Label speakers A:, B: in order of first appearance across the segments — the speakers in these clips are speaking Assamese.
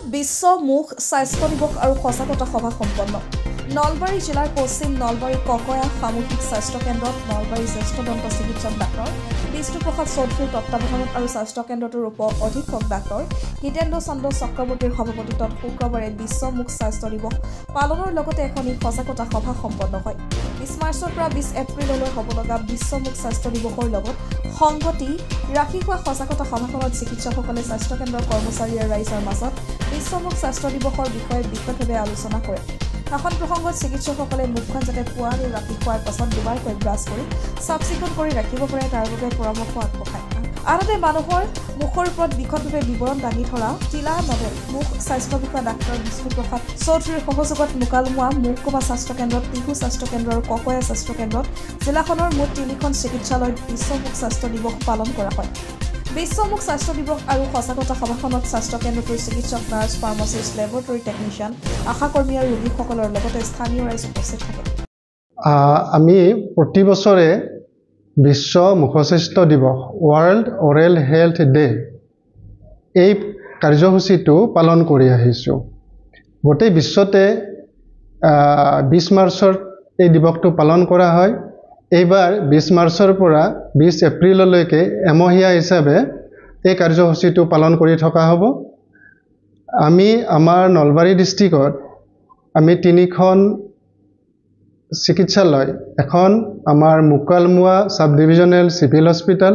A: বিশ্ব মুখ স্বাস্থ্য দিৱস আৰু সজাগতা সভা সম্পন্ন নলবাৰী জিলাৰ পশ্চিম নলবাৰী ককয়া সামূহিক স্বাস্থ্য কেন্দ্ৰত নলবাৰী জ্যেষ্ঠ দন্ত চিকিৎসক ডাক্তৰ বিষ্ণুপ্ৰসাদ চৌধুৰীৰ তত্ত্বাৱধানত আৰু স্বাস্থ্য কেন্দ্ৰটোৰ উপ অধীক্ষক ডাক্তৰ হিতেন্দ্ৰ চন্দ্ৰ চক্ৰৱৰ্তীৰ সভাপতিত্বত শুক্ৰবাৰে বিশ্ব মুখ স্বাস্থ্য দিৱস পালনৰ লগতে এখন সজাগতা সভা সম্পন্ন হয় 20 মাৰ্চৰ পৰা 20 এপ্ৰিললৈ হ'ব লগা বিশ্ব মুখ স্বাস্থ্য দিৱসৰ লগত সংগতি ৰাখি হোৱা সজাগতা সভাখনত চিকিৎসকসকলে স্বাস্থ্য কেন্দ্ৰৰ কৰ্মচাৰী আৰু ৰাইজৰ মাজত বিশ্ব মুখ স্বাস্থ্য দিৱসৰ বিষয়ে বিশদভাৱে আলোচনা কৰে এখন প্ৰসংগত চিকিৎসকসকলে মুখখন যাতে পুৱা আৰু ৰাতি খোৱাৰ পাছত দুবাৰকৈ ব্ৰাছ কৰি চাফ চিকুণ কৰি ৰাখিব পাৰে তাৰ বাবে পৰামৰ্শ আগবঢ়ায় আনহাতে মানুহৰ মুখৰ ওপৰত বিশদভাৱে বিৱৰণ দাঙি ধৰা জিলা মডেল মুখ স্বাস্থ্য বিষয়া ডাক্তৰ বিষ্ণুপ্ৰসাদ চৌধুৰীৰ সহযোগত মুকালমুৱা মহকুমা স্বাস্থ্য কেন্দ্ৰত টিহু স্বাস্থ্য কেন্দ্ৰ আৰু ককয়া স্বাস্থ্য কেন্দ্ৰত জিলাখনৰ মুঠ 3খন চিকিৎসালয়ত বিশ্ব মুখ স্বাস্থ্য দিৱস পালন কৰা হয় বিশ্ব মুখ স্বাস্থ্য দিৱস আৰু সজাগতা সভাখনত স্বাস্থ্য কেন্দ্ৰটোৰ চিকিৎসক নাৰ্ছ ফাৰ্মাচিষ্ট লেবৰেটৰী টেকনিচিয়ান আশাকৰ্মী আৰু ৰোগীসকলৰ লগতে স্থানীয় ৰাইজ উপস্থিত থাকে
B: আমি প্ৰতি বছৰে বিশ্ব মুখস্বাস্থ্য দিৱস ৱৰ্ল্ড অৰেল হেল্থ ডে এই কাৰ্যসূচীটো পালন কৰি আহিছোঁ গোটেই বিশ্বতে 20 মাৰ্চৰ এই দিৱসটো পালন কৰা হয় এইবাৰ 20 মাৰ্চৰ পৰা 20 এপ্ৰিললৈকে এমহীয়া হিচাপে এই কাৰ্যসূচীটো পালন কৰি থকা হ'ব আমি আমাৰ নলবাৰী ডিষ্ট্ৰিক্টত আমি 3খন চিকিৎসালয় এখন আমাৰ Mukalmua sub divisional civil hospital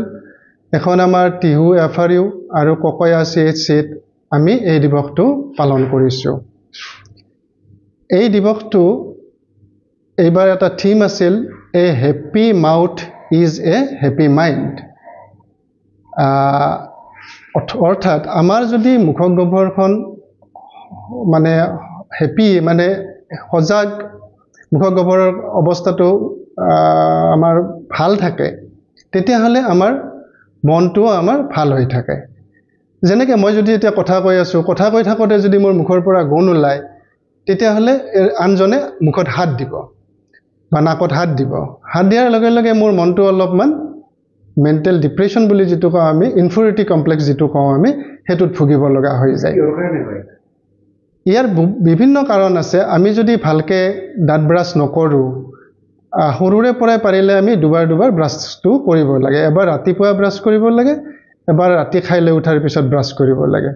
B: এখন আমাৰ টিহু এফআৰইউ আৰু ককয়া চিএইচচিত আমি এই দিৱসটো পালন কৰিছোঁ এই দিৱসটো এইবাৰ এটা থিম আছিল a happy mouth is a happy mind অৰ্থাৎ আমাৰ যদি মুখগহ্বৰখন মানে হেপী মানে সজাগ মুখগহ্বৰৰ অৱস্থাটো আমাৰ ভাল থাকে তেতিয়াহ'লে আমাৰ মনটো আমাৰ ভাল হৈ থাকে যেনেকৈ মই যদি এতিয়া কথা কৈ আছোঁ কথা কৈ থাকোঁতে যদি মোৰ মুখৰ পৰা গোন্ধ ওলায় তেতিয়াহ'লে আনজনে মুখত হাত দিব বা নাকত হাত দিব হাত দিয়াৰ লগে লগে মোৰ মনটো অলপমান মেণ্টেল ডিপ্ৰেশ্যন বুলি যিটো কওঁ আমি ইনফিৰিয়ৰিটি কমপ্লেক্স যিটো কওঁ আমি সেইটোত ভুগিব লগা হৈ যায় ইয়াৰ বিভিন্ন কাৰণ আছে আমি যদি ভালকৈ দাঁত ব্ৰাছ নকৰোঁ সৰুৰে পৰাই পাৰিলে আমি দুবাৰ ব্ৰাছটো কৰিব লাগে এবাৰ ৰাতিপুৱা ব্ৰাছ কৰিব লাগে এবাৰ ৰাতি খাই লৈ উঠাৰ পিছত ব্ৰাছ কৰিব লাগে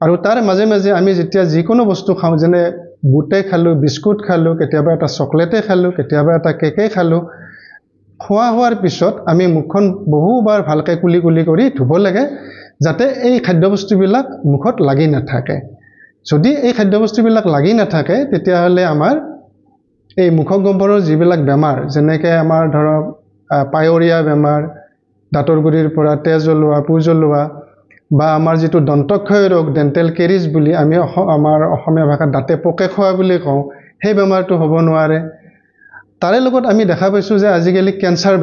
B: আৰু তাৰ মাজে মাজে আমি যেতিয়া যিকোনো বস্তু খাওঁ যেনে বুটে খালোঁ বিস্কুট খালোঁ কেতিয়াবা এটা চকলেটে খালোঁ কেতিয়াবা এটা কেকে খালোঁ খোৱা হোৱাৰ পিছত আমি মুখখন বহুবাৰ ভালকৈ কুলি কুলি কৰি ধুব লাগে যাতে এই খাদ্যবস্তুবিলাক মুখত লাগি নাথাকে যদি এই খাদ্যবস্তুবিলাক লাগি নাথাকে তেতিয়াহ'লে আমাৰ এই মুখগহ্বৰৰ যিবিলাক বেমাৰ যেনেকৈ আমাৰ ধৰক পায়ৰিয়া বেমাৰ দাঁতৰ গুৰিৰ পৰা তেজ ওলোৱা পুজ ওলোৱা বা আমাৰ যিটো দন্তক্ষয় ৰোগ ডেণ্টেল কেৰিজ বুলি আমি আমাৰ অসমীয়া ভাষাত দাঁতে পোকে খোৱা বুলি কওঁ সেই বেমাৰটো হ'ব নোৱাৰে তাৰে লগত আমি দেখা পাইছোঁ যে আজিকালি কেঞ্চাৰ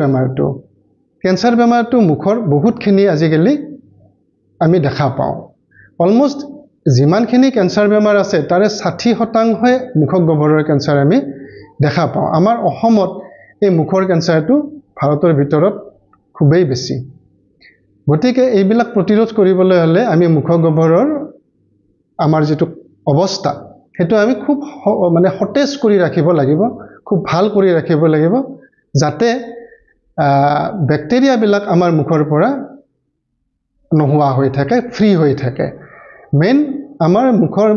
B: বেমাৰটো মুখৰ বহুতখিনি আজিকালি আমি দেখা পাওঁ অলমষ্ট যিমানখিনি কেঞ্চাৰ বেমাৰ আছে তাৰে 60% মুখগহ্বৰৰ কেঞ্চাৰ আমি দেখা পাওঁ আমাৰ অসমত এই মুখৰ কেঞ্চাৰটো ভাৰতৰ ভিতৰত খুবেই বেছি গতিকে এইবিলাক প্ৰতিৰোধ কৰিবলৈ হ'লে আমি মুখগহ্বৰৰ আমাৰ যিটো অৱস্থা সেইটো আমি খুব মানে সতেজ কৰি ৰাখিব লাগিব খুব ভাল কৰি ৰাখিব লাগিব যাতে বেক্টেৰিয়াবিলাক আমাৰ মুখৰ পৰা নোহোৱা হৈ থাকে ফ্ৰী হৈ থাকে মেইন আমাৰ মুখৰ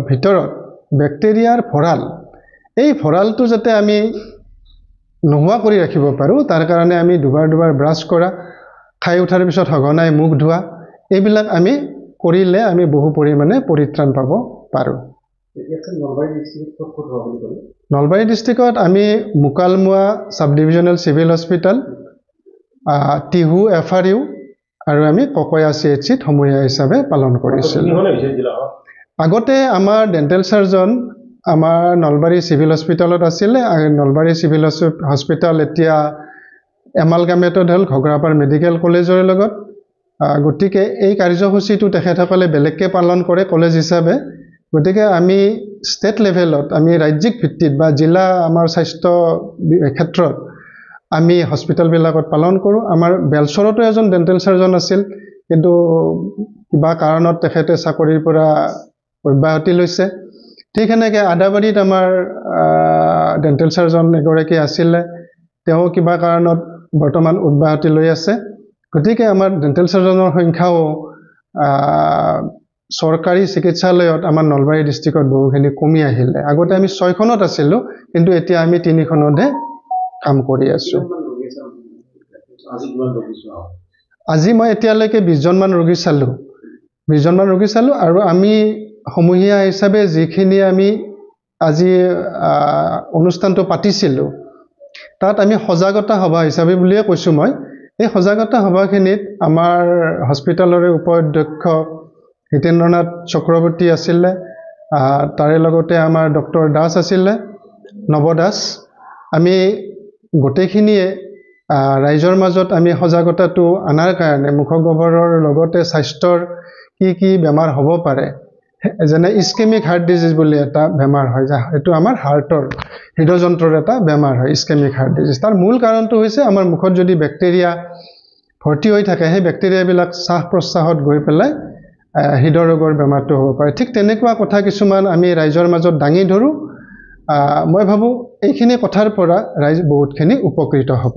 B: ভিতৰত বেক্টেৰিয়াৰ ভঁৰাল এই ভঁৰালটো যাতে আমি নোহোৱা কৰি ৰাখিব পাৰোঁ তাৰ কাৰণে আমি দুবাৰ ব্ৰাছ কৰা খাই উঠাৰ পিছত সঘনাই মুখ ধোৱা এইবিলাক আমি কৰিলে আমি বহু পৰিমাণে পৰিত্ৰাণ পাব পাৰোঁ নলবাৰী ডিষ্ট্ৰিক্টত আমি Mukalmua sub divisional civil hospital Tihu FRU আৰু আমি ককয়া চিএইচচিত সমূহীয়া হিচাপে পালন কৰিছিলোঁ আগতে আমাৰ ডেণ্টেল চাৰ্জন আমাৰ নলবাৰী চিভিল হস্পিটালত আছিলে নলবাৰী চিভিল হস্পিটাল এতিয়া এমালগামেটেড হ'ল ঘগ্ৰাপাৰ মেডিকেল কলেজৰ লগত গতিকে এই কাৰ্যসূচীটো তেখেতসকলে বেলেগকৈ পালন কৰে কলেজ হিচাপে গতিকে আমি ষ্টেট লেভেলত আমি ৰাজ্যিক ভিত্তিত বা জিলা আমাৰ স্বাস্থ্য ক্ষেত্ৰত আমি হস্পিটালবিলাকত পালন কৰোঁ আমাৰ বেলচৰতো এজন ডেণ্টেল চাৰ্জন আছিল কিন্তু কিবা কাৰণত তেখেতে চাকৰিৰ পৰা অব্যাহতি লৈছে ঠিক সেনেকৈ আদাবাৰীত আমাৰ ডেণ্টেল চাৰ্জন এগৰাকী আছিলে তেওঁ কিবা কাৰণত বৰ্তমান অব্যাহতি লৈ আছে গতিকে আমাৰ ডেণ্টেল চাৰ্জনৰ সংখ্যাও চৰকাৰী চিকিৎসালয়ত আমাৰ নলবাৰী ডিষ্ট্ৰিক্টত বহুখিনি কমি আহিলে আগতে আমি 6খনত আছিলোঁ কিন্তু এতিয়া আমি 3খনতহে কাম কৰি আছোঁ আজি মই এতিয়ালৈকে 20জনমান ৰোগী চালোঁ আৰু আমি সমূহীয়া হিচাপে যিখিনি আমি আজি অনুষ্ঠানটো পাতিছিলোঁ তাত আমি সজাগতা সভা হিচাপে বুলিয়ে কৈছোঁ মই এই সজাগতা সভাখিনিত আমাৰ হস্পিটেলৰে উপাধ্যক্ষ হিতেন্দ্ৰনাথ চক্ৰৱৰ্তী আছিলে তাৰে লগতে আমাৰ ডক্টৰ দাস আছিলে নৱ দাস আমি গোটেইখিনিয়ে ৰাইজৰ মাজত আমি সজাগতাটো আনাৰ কাৰণে মুখগহ্বৰৰ লগতে স্বাস্থ্যৰ কি বেমাৰ হ'ব পাৰে যেনে ইস্কেমিক হাৰ্ট ডিজিজ বুলি এটা বেমাৰ হয় এইটো আমাৰ হাৰ্টৰ হৃদযন্ত্ৰৰ এটা বেমাৰ হয় ইস্কেমিক হাৰ্ট ডিজিজ তাৰ মূল কাৰণটো হৈছে আমাৰ মুখত যদি বেক্টেৰিয়া ভৰ্তি হৈ থাকে সেই বেক্টেৰিয়াবিলাক শ্বাস প্ৰশ্বাসত গৈ পেলাই হৃদৰোগৰ বেমাৰটো হ'ব পাৰে ঠিক তেনেকুৱা কথা কিছুমান আমি ৰাইজৰ মাজত দাঙি ধৰোঁ মই ভাবোঁ এইখিনি কথাৰ পৰা ৰাইজ বহুতখিনি উপকৃত হ'ব